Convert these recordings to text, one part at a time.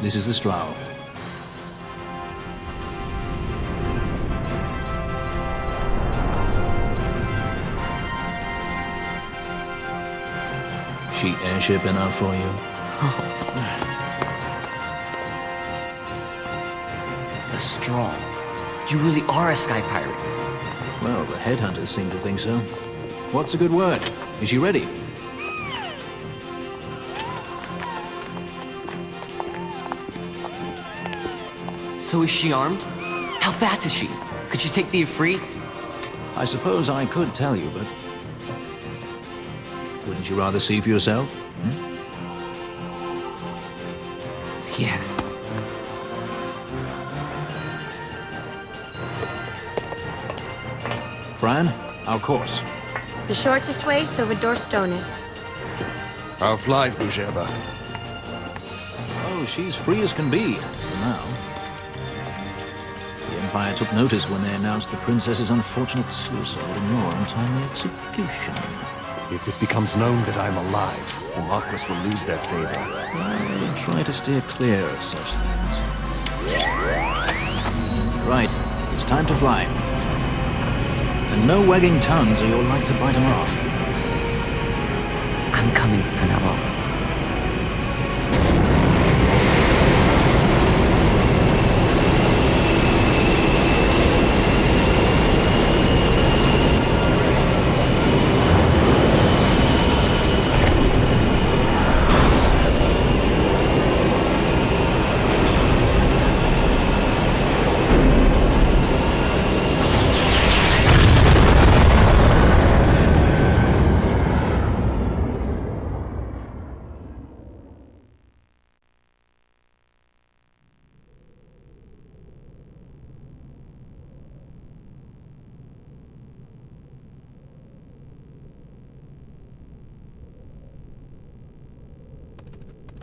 This is the Strow. She airship enough for you? The Straw. You really are a sky pirate. Well, the headhunters seem to think so. What's a good word? Is she ready? So is she armed? How fast is she? Could she take the Ifrit? I suppose I could tell you, but... wouldn't you rather see for yourself? Yeah. Fran, our course. The shortest way is over Dorstones. How flies Bougerba? Oh, she's free as can be, for now. The Empire took notice when they announced the princess's unfortunate suicide and your untimely execution. If it becomes known that I'm alive, the Marquis will lose their favor. I'll try to steer clear of such things. Right, it's time to fly. And no wagging tongues or you'll like to bite them off. I'm coming, Penelope.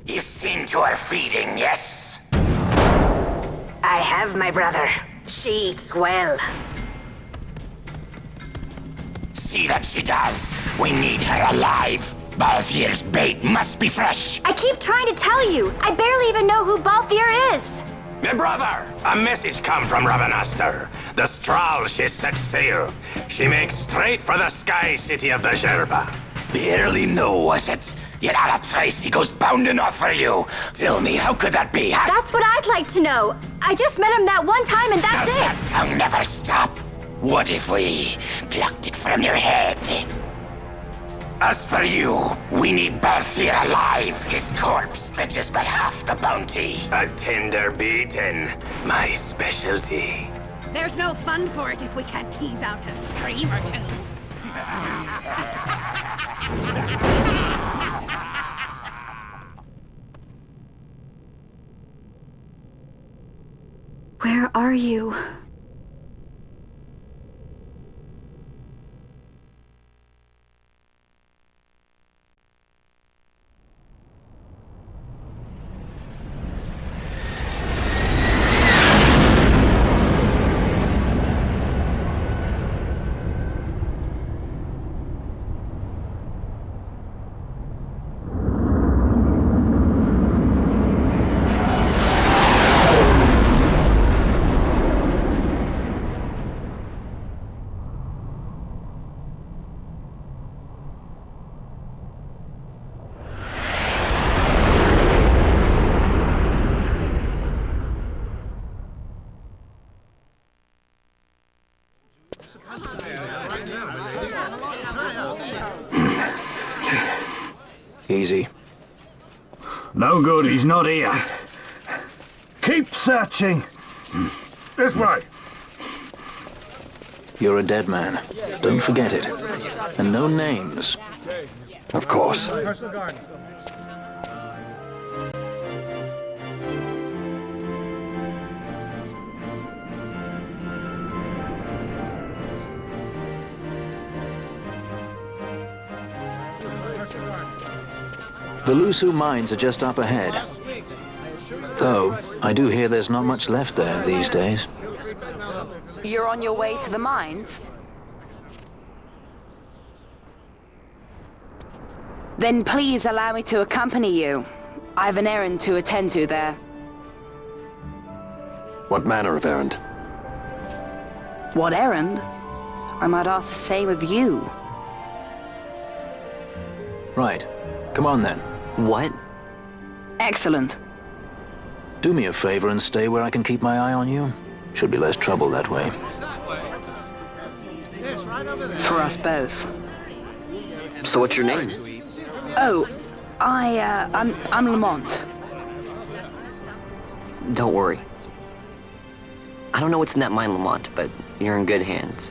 You seem to are feeding, yes? I have, my brother. She eats well. See that she does. We need her alive. Balthier's bait must be fresh. I keep trying to tell you. I barely even know who Balthier is. My brother, a message come from Ravenaster. The Strahl, she set sail. She makes straight for the sky city of the Gerba. Barely know, was it? Yet Ala Tracy goes bounding off for you. Tell me, how could that be? That's what I'd like to know. I just met him that one time and that's Does it. that tongue never stop? What if we plucked it from your head? As for you, we need Balthier alive. His corpse fetches but half the bounty. A tender beaten, my specialty. There's no fun for it if we can't tease out a scream or two. Where are you? Easy. No good, he's not here. Keep searching. This way. You're a dead man. Don't forget it. And no names. Of course. The Lusu mines are just up ahead. Though, I do hear there's not much left there these days. You're on your way to the mines? Then please allow me to accompany you. I have an errand to attend to there. What manner of errand? What errand? I might ask the same of you. Right. Come on then. What? Excellent. Do me a favor and stay where I can keep my eye on you. Should be less trouble that way. For us both. So what's your name? Oh, I'm Lamont. Don't worry. I don't know what's in that mine, Lamont, but you're in good hands.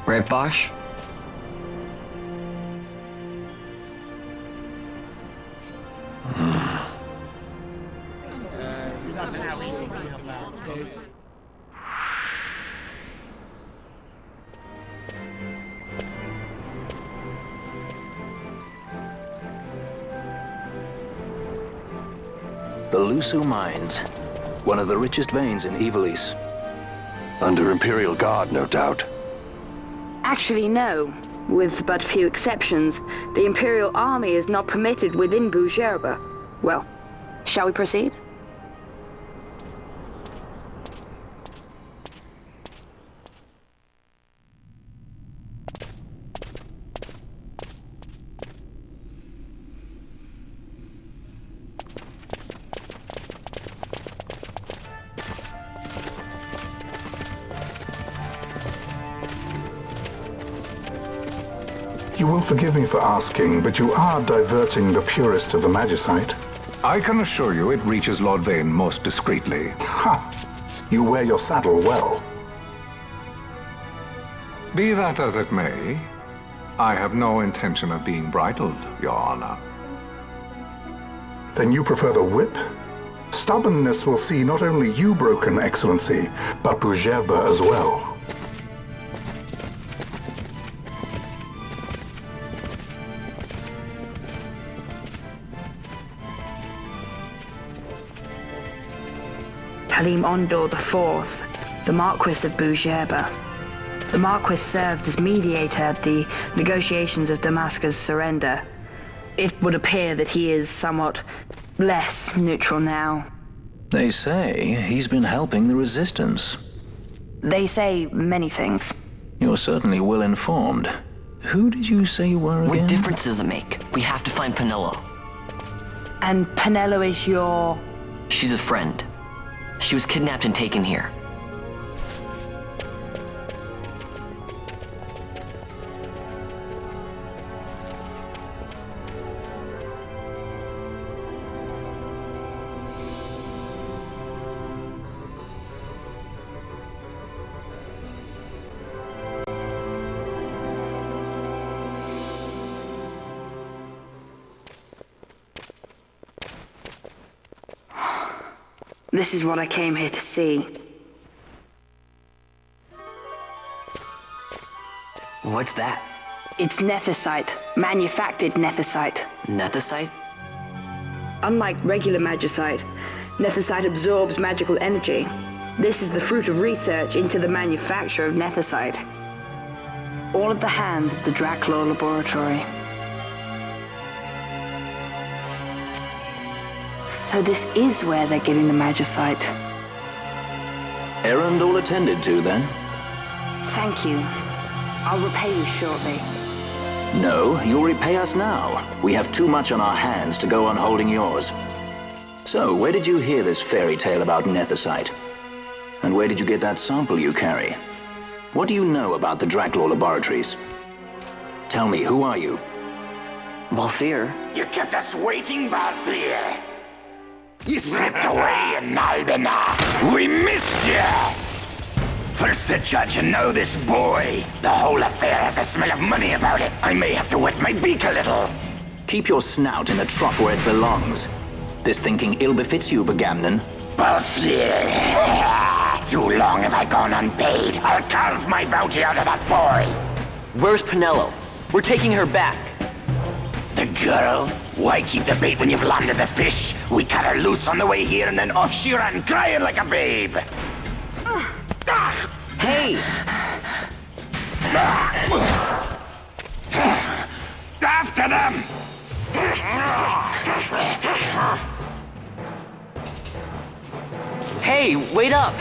Right, Bosch? The Lusu Mines. One of the richest veins in Ivalice. Under Imperial Guard, no doubt. Actually, no. With but few exceptions, the Imperial Army is not permitted within Bujerba. Well, shall we proceed? You will forgive me for asking, but you are diverting the purest of the magicite. I can assure you it reaches Lord Vane most discreetly. Ha! You wear your saddle well. Be that as it may, I have no intention of being bridled, Your Honor. Then you prefer the whip? Stubbornness will see not only you broken, Excellency, but Bujerba as well. Halim Ondor IV, the Marquis of Bujerba. The Marquis served as mediator at the negotiations of Damascus' surrender. It would appear that he is somewhat less neutral now. They say he's been helping the resistance. They say many things. You're certainly well informed. Who did you say you were again? What difference does it make? We have to find Penelo. And Penelo is your... She's a friend. She was kidnapped and taken here. This is what I came here to see. What's that? It's nethicite, manufactured nethicite. Nethicite? Unlike regular magicite, nethicite absorbs magical energy. This is the fruit of research into the manufacture of nethicite. All at the hands of the Draclaw Laboratory. So this is where they're getting the magicite. Errand all attended to, then? Thank you. I'll repay you shortly. No, you'll repay us now. We have too much on our hands to go on holding yours. So, where did you hear this fairy tale about nethicite? And where did you get that sample you carry? What do you know about the Draclaw Laboratories? Tell me, who are you? Balthier? You kept us waiting, Balthier. You slipped away in Albina. We missed you! First the judge and now this boy. The whole affair has a smell of money about it. I may have to wet my beak a little. Keep your snout in the trough where it belongs. This thinking ill befits you, Begamnon. Balthier. Too long have I gone unpaid. I'll carve my bounty out of that boy. Where's Penelo? We're taking her back. The girl? Why keep the bait when you've landed the fish? We cut her loose on the way here and then off she ran crying like a babe. Hey! After them! Hey! Hey, wait up!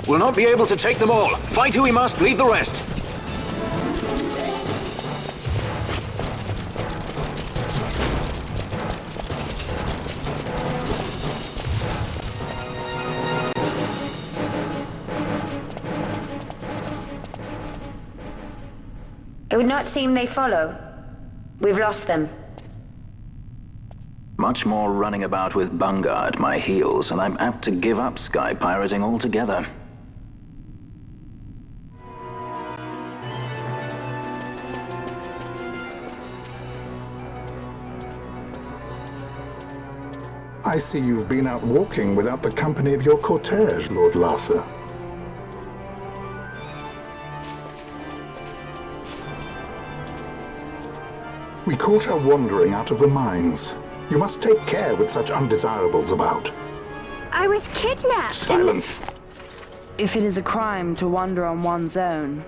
We'll not be able to take them all. Fight who we must, leave the rest. It would not seem they follow. We've lost them. Much more running about with Bunga at my heels, and I'm apt to give up sky pirating altogether. I see you've been out walking without the company of your cortege, Lord Larsa. We caught her wandering out of the mines. You must take care with such undesirables about. I was kidnapped. Silence! If it is a crime to wander on one's own,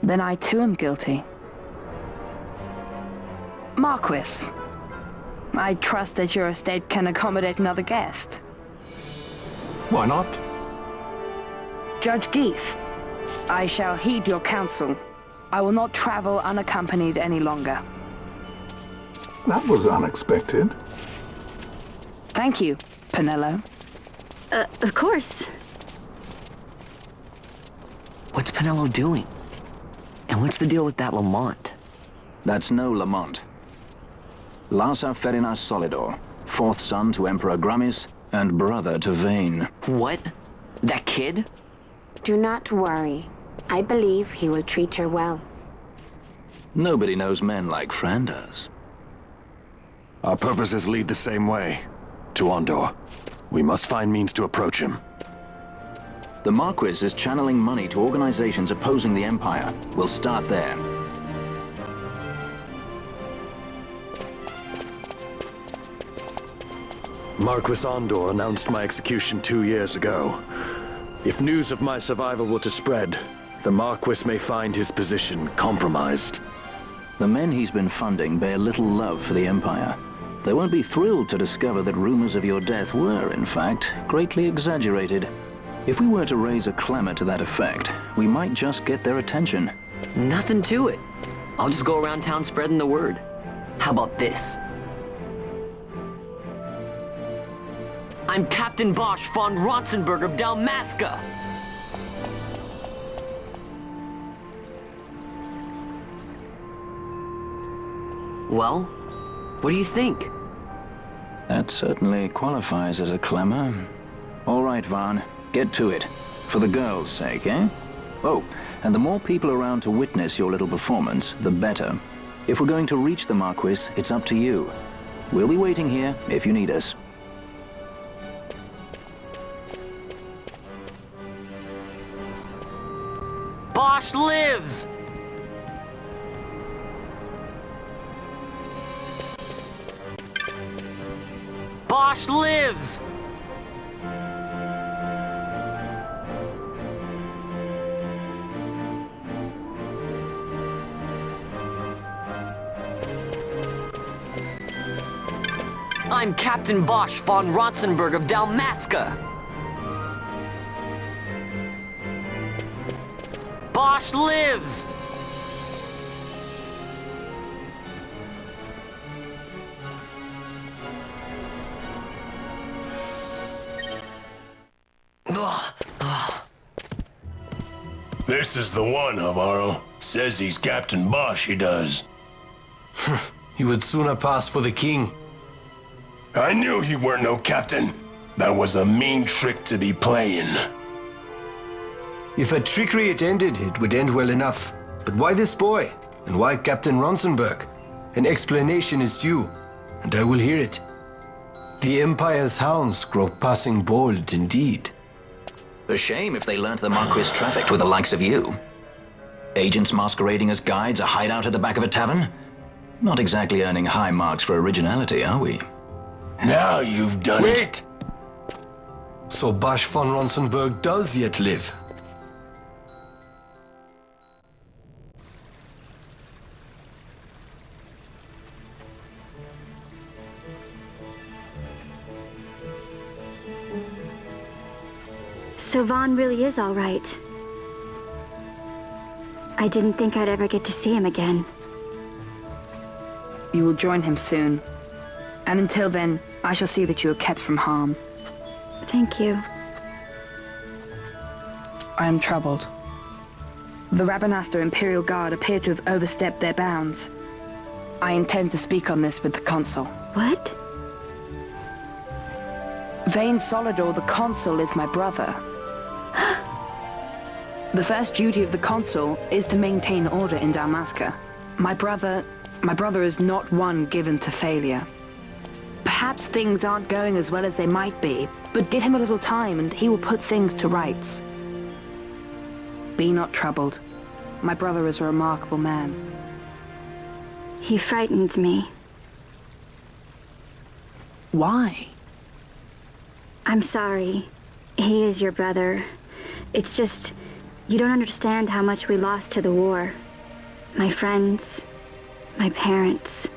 then I too am guilty. Marquis, I trust that your estate can accommodate another guest. Why not? Judge Geese, I shall heed your counsel. I will not travel unaccompanied any longer. That was unexpected. Thank you, Penello. Of course. What's Penello doing? And what's the deal with that Lamont? That's no Lamont. Larsa Ferinas Solidor, fourth son to Emperor Gramis and brother to Vane. What? That kid? Do not worry. I believe he will treat her well. Nobody knows men like Fran does. Our purposes lead the same way. To Ondor. We must find means to approach him. The Marquis is channeling money to organizations opposing the Empire. We'll start there. Marquis Ondor announced my execution 2 years ago. If news of my survival were to spread, the Marquis may find his position compromised. The men he's been funding bear little love for the Empire. They won't be thrilled to discover that rumors of your death were, in fact, greatly exaggerated. If we were to raise a clamor to that effect, we might just get their attention. Nothing to it. I'll just go around town spreading the word. How about this? I'm Captain Bosch von Ronsenberg of Dalmasca. Well, what do you think? That certainly qualifies as a clamor. All right, Van, get to it. For the girls' sake, eh? Oh, and the more people around to witness your little performance, the better. If we're going to reach the Marquis, it's up to you. We'll be waiting here if you need us. Bosch lives! Bosch lives! I'm Captain Bosch von Ronsenberg of Dalmasca. Bosch lives! This is the one, Havaro. Says he's Captain Bosch, he does. He would sooner pass for the king. I knew he weren't no captain. That was a mean trick to be playing. If a trickery it ended, it would end well enough. But why this boy? And why Captain Ronsenberg? An explanation is due, and I will hear it. The Empire's hounds grow passing bold indeed. A shame if they learnt the Marquis trafficked with the likes of you. Agents masquerading as guides, a hideout at the back of a tavern? Not exactly earning high marks for originality, are we? Now you've done it. Wait! So Bosch von Ronsenberg does yet live. So Vaughn really is all right. I didn't think I'd ever get to see him again. You will join him soon. And until then, I shall see that you are kept from harm. Thank you. I am troubled. The Rabanastre Imperial Guard appear to have overstepped their bounds. I intend to speak on this with the Consul. What? Vane Solidor, the Consul, is my brother. The first duty of the Consul is to maintain order in Dalmasca. My brother is not one given to failure. Perhaps things aren't going as well as they might be, but give him a little time and he will put things to rights. Be not troubled. My brother is a remarkable man. He frightens me. Why? I'm sorry. He is your brother. It's just, you don't understand how much we lost to the war. My friends, my parents.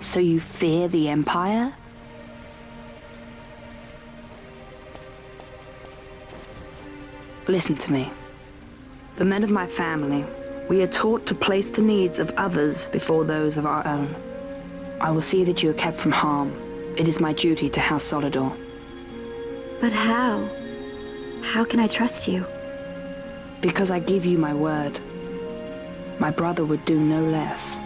So you fear the Empire? Listen to me. The men of my family, we are taught to place the needs of others before those of our own. I will see that you are kept from harm. It is my duty to House Solidor. But how? How can I trust you? Because I give you my word. My brother would do no less.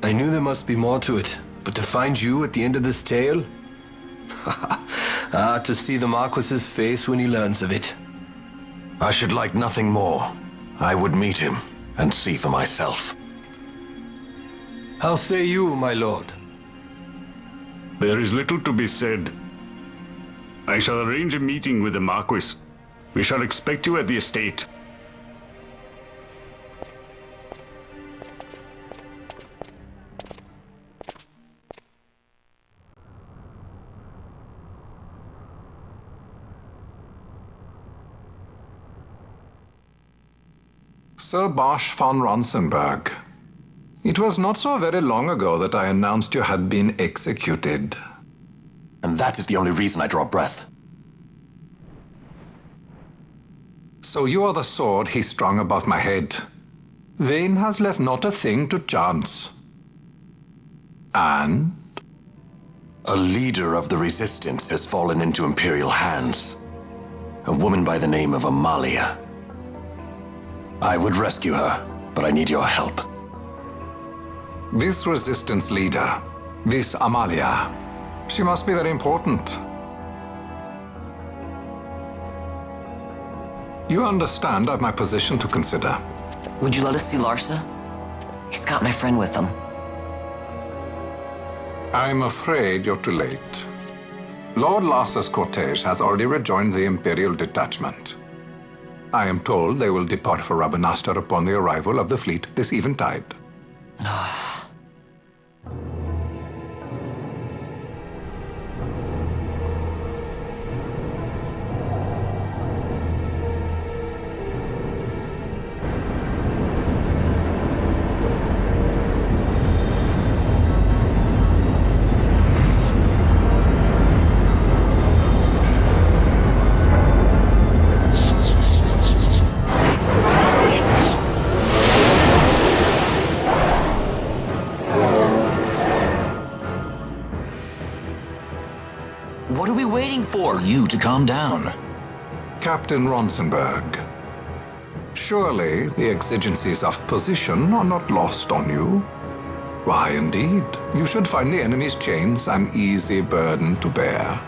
I knew there must be more to it, but to find you at the end of this tale? To see the Marquis's face when he learns of it. I should like nothing more. I would meet him and see for myself. How say you, my lord? There is little to be said. I shall arrange a meeting with the Marquis. We shall expect you at the estate. Sir Bosch von Ronsenberg. It was not so very long ago that I announced you had been executed. And that is the only reason I draw breath. So you are the sword he strung above my head. Vane has left not a thing to chance. And? A leader of the Resistance has fallen into Imperial hands. A woman by the name of Amalia. I would rescue her, but I need your help. This Resistance leader, this Amalia, she must be very important. You understand I've my position to consider. Would you let us see Larsa? He's got my friend with him. I'm afraid you're too late. Lord Larsa's cortege has already rejoined the Imperial detachment. I am told they will depart for Rabanastre upon the arrival of the fleet this eventide. What are we waiting for? You to calm down. Captain Ronsenberg, surely the exigencies of position are not lost on you. Why, indeed, you should find the enemy's chains an easy burden to bear.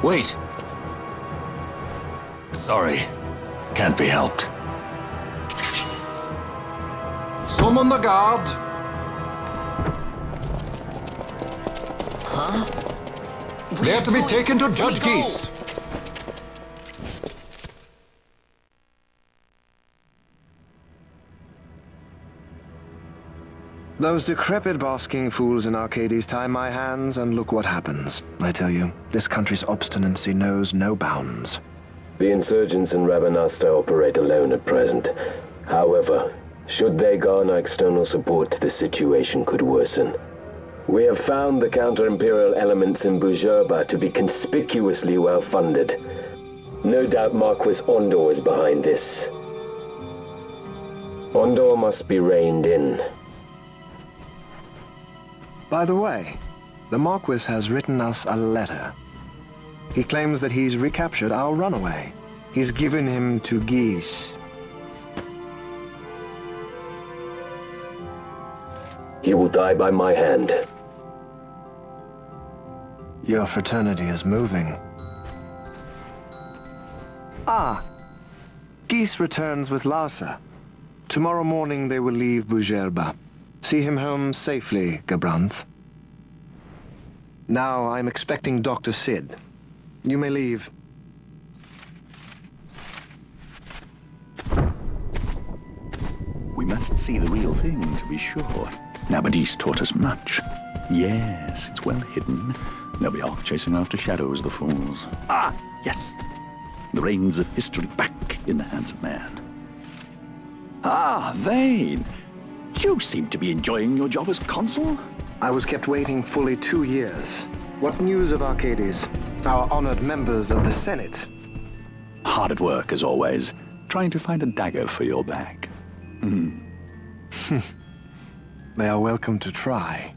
Wait. Sorry. Can't be helped. Summon the guard! Huh? They're to be taken to Judge Geese. Those decrepit basking fools in Arcades tie my hands, and look what happens. I tell you, this country's obstinacy knows no bounds. The insurgents in Rabanastre operate alone at present. However, Should they garner external support, the situation could worsen. We have found the counter-imperial elements in Bujerba to be conspicuously well-funded. No doubt Marquis Ondor is behind this. Ondor must be reined in. By the way, the Marquis has written us a letter. He claims that he's recaptured our runaway. He's given him to Geese. He will die by my hand. Your fraternity is moving. Ah! Geese returns with Larsa. Tomorrow morning they will leave Bujerba. See him home safely, Gabranth. Now I'm expecting Dr. Sid. You may leave. We must see the real thing, to be sure. Nabadis taught us much. Yes, it's well hidden. They'll be off chasing after shadows, the fools. Ah, yes. The reins of history back in the hands of man. Ah, Vane. You seem to be enjoying your job as consul. I was kept waiting fully 2 years. What news of Arcades? Our honored members of the Senate? Hard at work, as always, trying to find a dagger for your back. They are welcome to try.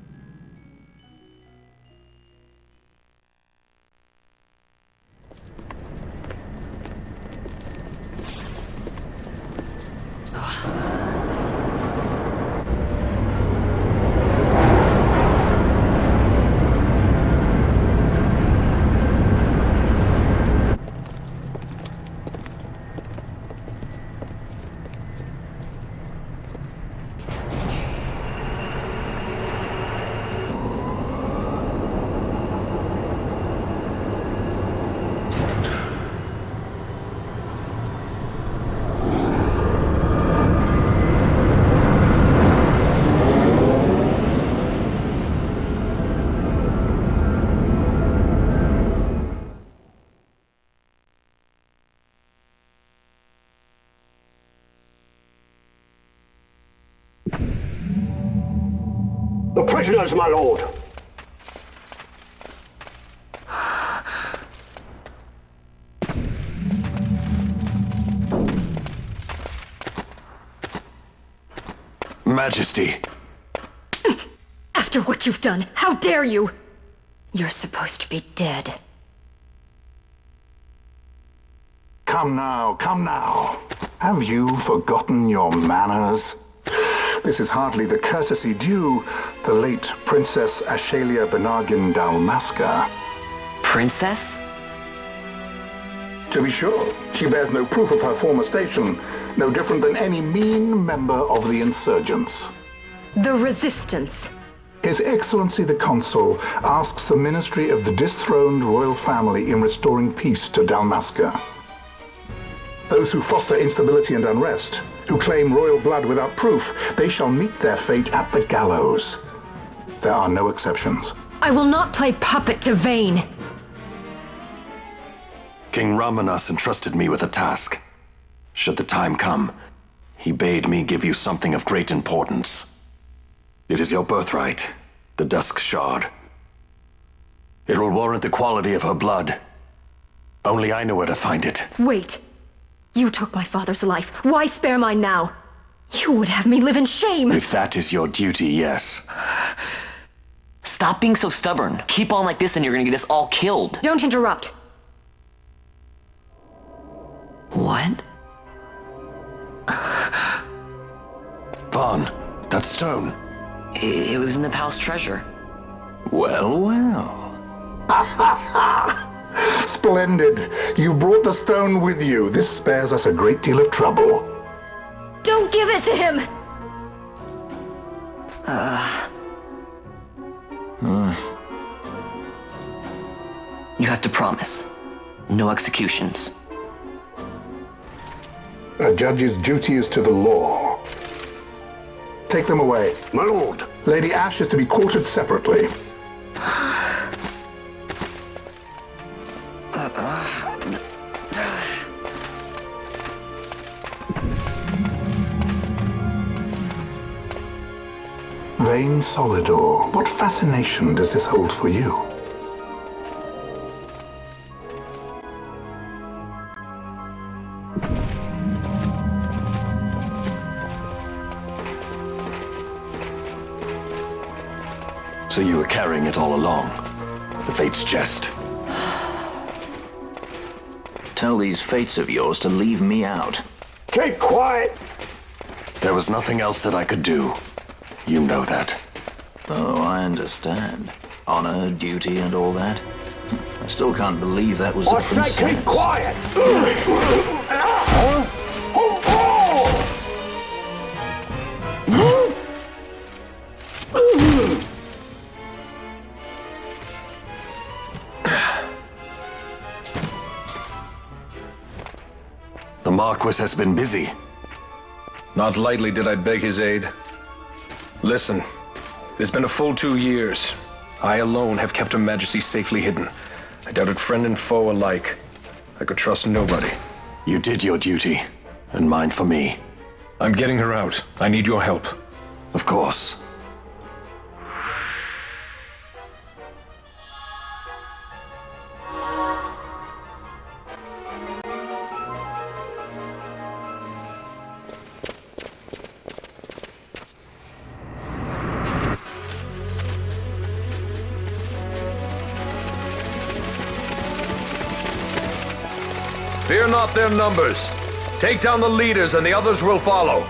The prisoners, my lord! Majesty. After what you've done, how dare you? You're supposed to be dead. Come now, come now. Have you forgotten your manners? This is hardly the courtesy due the late Princess Ashalia Benargin Dalmasca. Princess? To be sure, she bears no proof of her former station, no different than any mean member of the insurgents. The Resistance. His Excellency the Consul asks the ministry of the dethroned royal family in restoring peace to Dalmasca. Those who foster instability and unrest, who claim royal blood without proof, they shall meet their fate at the gallows. There are no exceptions. I will not play puppet to Vane. King Ramanas entrusted me with a task. Should the time come, he bade me give you something of great importance. It is your birthright, the Dusk Shard. It will warrant the quality of her blood. Only I know where to find it. Wait. You took my father's life. Why spare mine now? You would have me live in shame. If that is your duty, yes. Stop being so stubborn. Keep on like this and you're gonna get us all killed. Don't interrupt. What? Vaughn, that stone. It was in the palace treasure. Well, well. Splendid. You've brought the stone with you. This spares us a great deal of trouble. Don't give it to him! You have to promise. No executions. A judge's duty is to the law. Take them away. My lord! Lady Ash is to be quartered separately. Queen Solidor, what fascination does this hold for you? So you were carrying it all along. The Fate's jest. Tell these fates of yours to leave me out. Keep quiet! There was nothing else that I could do. You know that. Oh, I understand. Honor, duty, and all that. I still can't believe that was a princess. I say keep quiet! The Marquis has been busy. Not lightly did I beg his aid. Listen, it's been a full 2 years. I alone have kept Her Majesty safely hidden. I doubted friend and foe alike. I could trust nobody. You did your duty, and mine for me. I'm getting her out. I need your help. Of course. Fear not their numbers. Take down the leaders and the others will follow.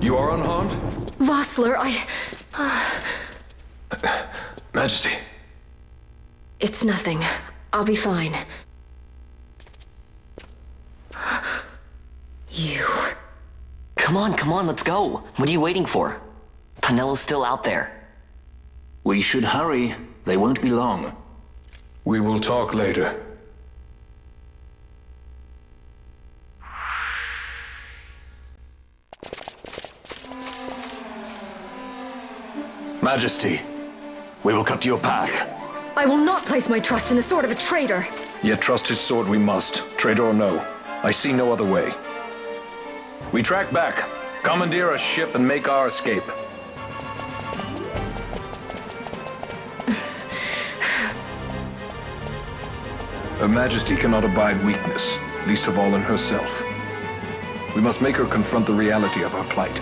You are unharmed? Vossler, Majesty. It's nothing. I'll be fine. You. Come on, let's go. What are you waiting for? Panelo's still out there. We should hurry. They won't be long. We will talk later. Majesty, we will cut your path. I will not place my trust in the sword of a traitor. Yet trust his sword we must, traitor or no. I see no other way. We track back, commandeer a ship, and make our escape. Her Majesty cannot abide weakness, least of all in herself. We must make her confront the reality of our plight.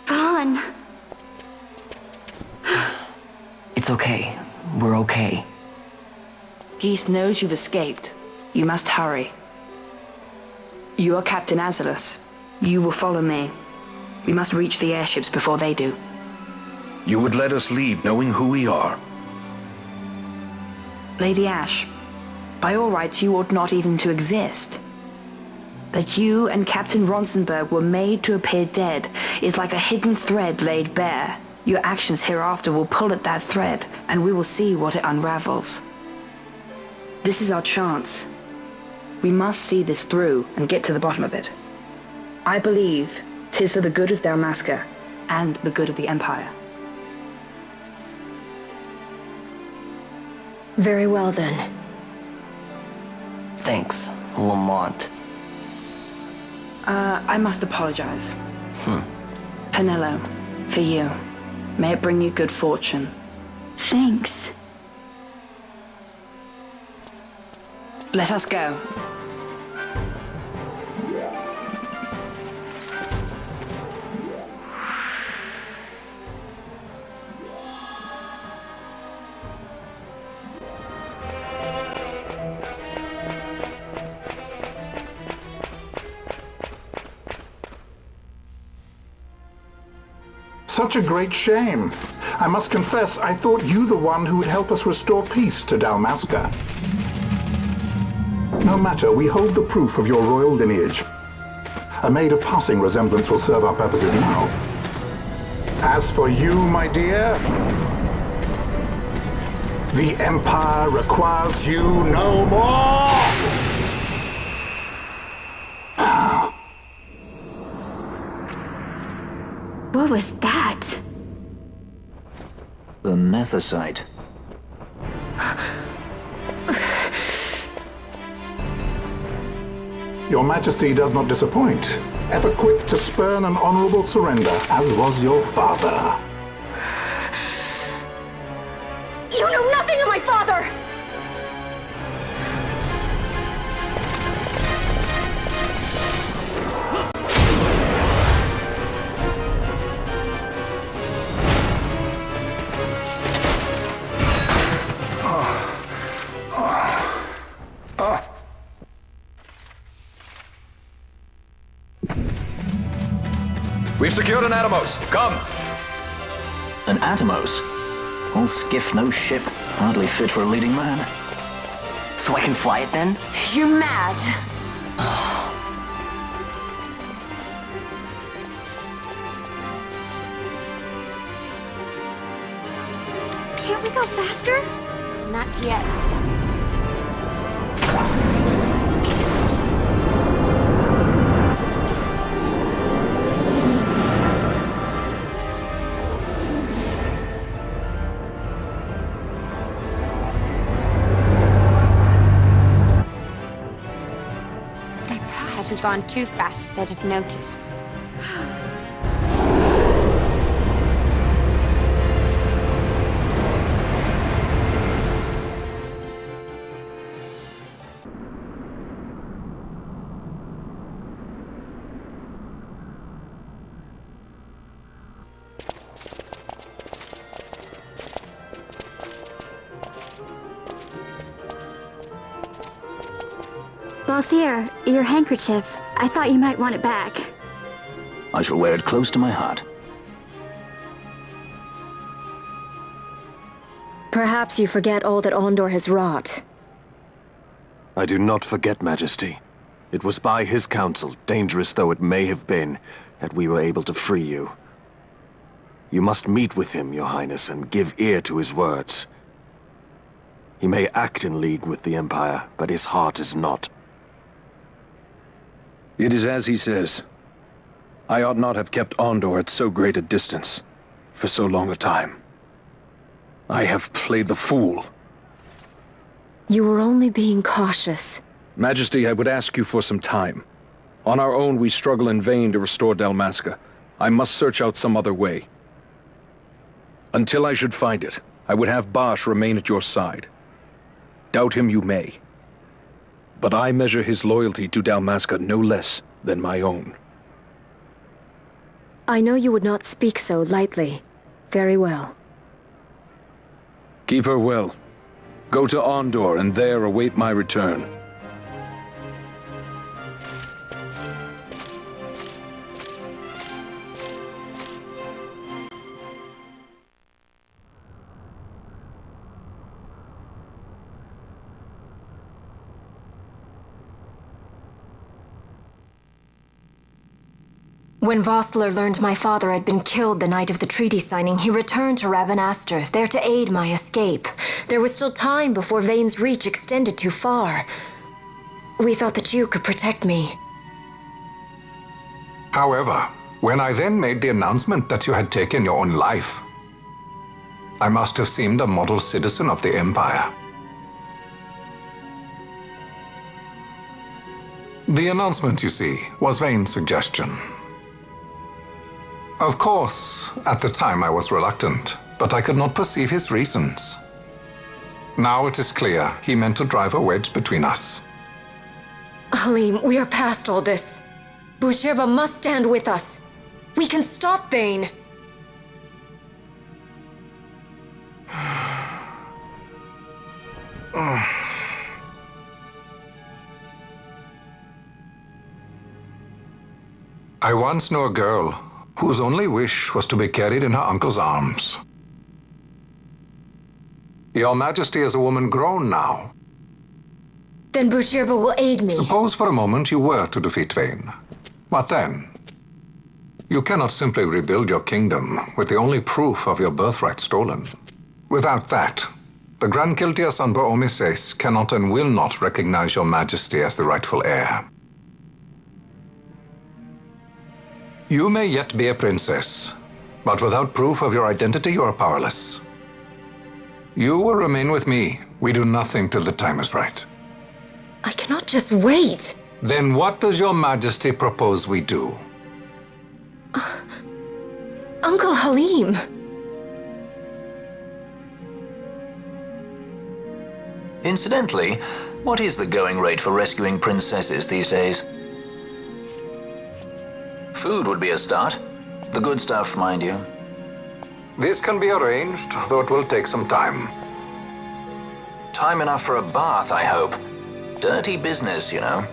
Vaughn. It's okay. We're okay. Geese knows you've escaped. You must hurry. You are Captain Azalus. You will follow me. We must reach the airships before they do. You would let us leave knowing who we are. Lady Ash, by all rights you ought not even to exist. That you and Captain Ronsenberg were made to appear dead is like a hidden thread laid bare. Your actions hereafter will pull at that thread, and we will see what it unravels. This is our chance. We must see this through and get to the bottom of it. I believe 'tis for the good of Dalmasca and the good of the Empire. Very well then. Thanks, Lamont. I must apologize. Penelo, for you. May it bring you good fortune. Thanks. Let us go. Such a great shame. I must confess, I thought you the one who would help us restore peace to Dalmasca. No matter, we hold the proof of your royal lineage. A maid of passing resemblance will serve our purposes now. As for you, my dear, the Empire requires you no more! What was that? The Nethicite. Your Majesty does not disappoint. Ever quick to spurn an honorable surrender, as was your father. You know nothing of my father! We've secured an Atomos. Come! An Atomos? All skiff, no ship. Hardly fit for a leading man. So I can fly it then? You're mad. Can't we go faster? Not yet. Hasn't gone too fast that I've noticed. Balthier, your handkerchief. I thought you might want it back. I shall wear it close to my heart. Perhaps you forget all that Ondor has wrought. I do not forget, Majesty. It was by his counsel, dangerous though it may have been, that we were able to free you. You must meet with him, Your Highness, and give ear to his words. He may act in league with the Empire, but his heart is not. It is as he says. I ought not have kept Ondor at so great a distance, for so long a time. I have played the fool. You were only being cautious. Majesty, I would ask you for some time. On our own, we struggle in vain to restore Dalmasca. I must search out some other way. Until I should find it, I would have Bosch remain at your side. Doubt him you may. But I measure his loyalty to Dalmasca no less than my own. I know you would not speak so lightly. Very well. Keep her well. Go to Ondor and there await my return. When Vossler learned my father had been killed the night of the treaty signing, he returned to Ravenaster, there to aid my escape. There was still time before Vane's reach extended too far. We thought that you could protect me. However, when I then made the announcement that you had taken your own life, I must have seemed a model citizen of the Empire. The announcement, you see, was Vane's suggestion. Of course, at the time I was reluctant, but I could not perceive his reasons. Now it is clear he meant to drive a wedge between us. Halim, we are past all this. Busherba must stand with us. We can stop Vane. I once knew a girl whose only wish was to be carried in her uncle's arms. Your Majesty is a woman grown now. Then Bujerba will aid me. Suppose for a moment you were to defeat Vayne. What then? You cannot simply rebuild your kingdom with the only proof of your birthright stolen. Without that, the Grand Kiltias on Bo-Omises cannot and will not recognize your Majesty as the rightful heir. You may yet be a princess, but without proof of your identity, you are powerless. You will remain with me. We do nothing till the time is right. I cannot just wait. Then what does your Majesty propose we do? Uncle Halim. Incidentally, what is the going rate for rescuing princesses these days? Food would be a start. The good stuff, mind you. This can be arranged, though it will take some time. Time enough for a bath, I hope. Dirty business, you know.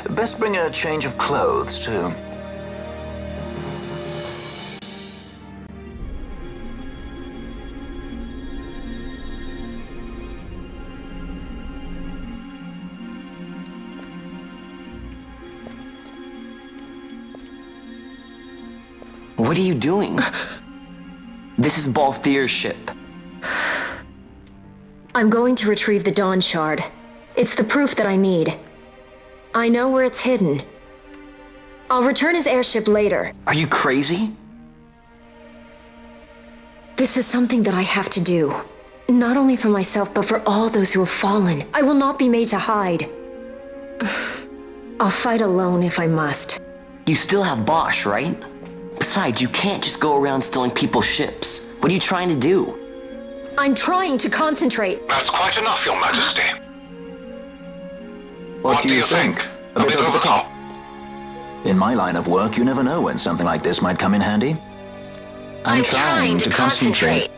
Best bring a change of clothes, too. What are you doing? This is Balthier's ship. I'm going to retrieve the Dawn Shard. It's the proof that I need. I know where it's hidden. I'll return his airship later. Are you crazy? This is something that I have to do. Not only for myself, but for all those who have fallen. I will not be made to hide. I'll fight alone if I must. You still have Bosch, right? Besides, you can't just go around stealing people's ships. What are you trying to do? I'm trying to concentrate. That's quite enough, Your Majesty. What do you think? A bit over the top. In my line of work, you never know when something like this might come in handy. I'm trying to concentrate.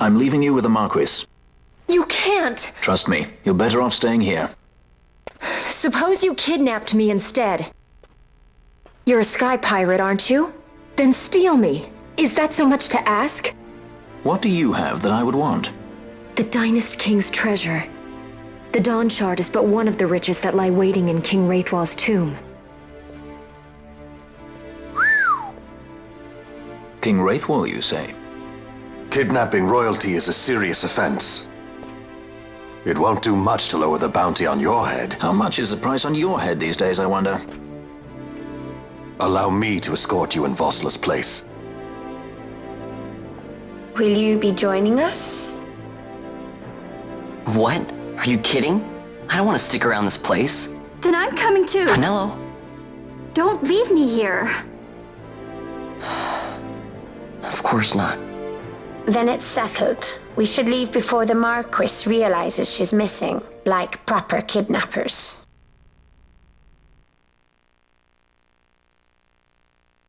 I'm leaving you with the Marquis. You can't! Trust me, you're better off staying here. Suppose you kidnapped me instead. You're a sky pirate, aren't you? Then steal me. Is that so much to ask? What do you have that I would want? The Dynast King's treasure. The Dawn Shard is but one of the riches that lie waiting in King Wraithwall's tomb. King Wraithwall, you say? Kidnapping royalty is a serious offense. It won't do much to lower the bounty on your head. How much is the price on your head these days, I wonder? Allow me to escort you in Vosla's place. Will you be joining us? What? Are you kidding? I don't want to stick around this place. Then I'm coming too. Canelo. Don't leave me here. Of course not. Then it's settled. We should leave before the Marquis realizes she's missing, like proper kidnappers.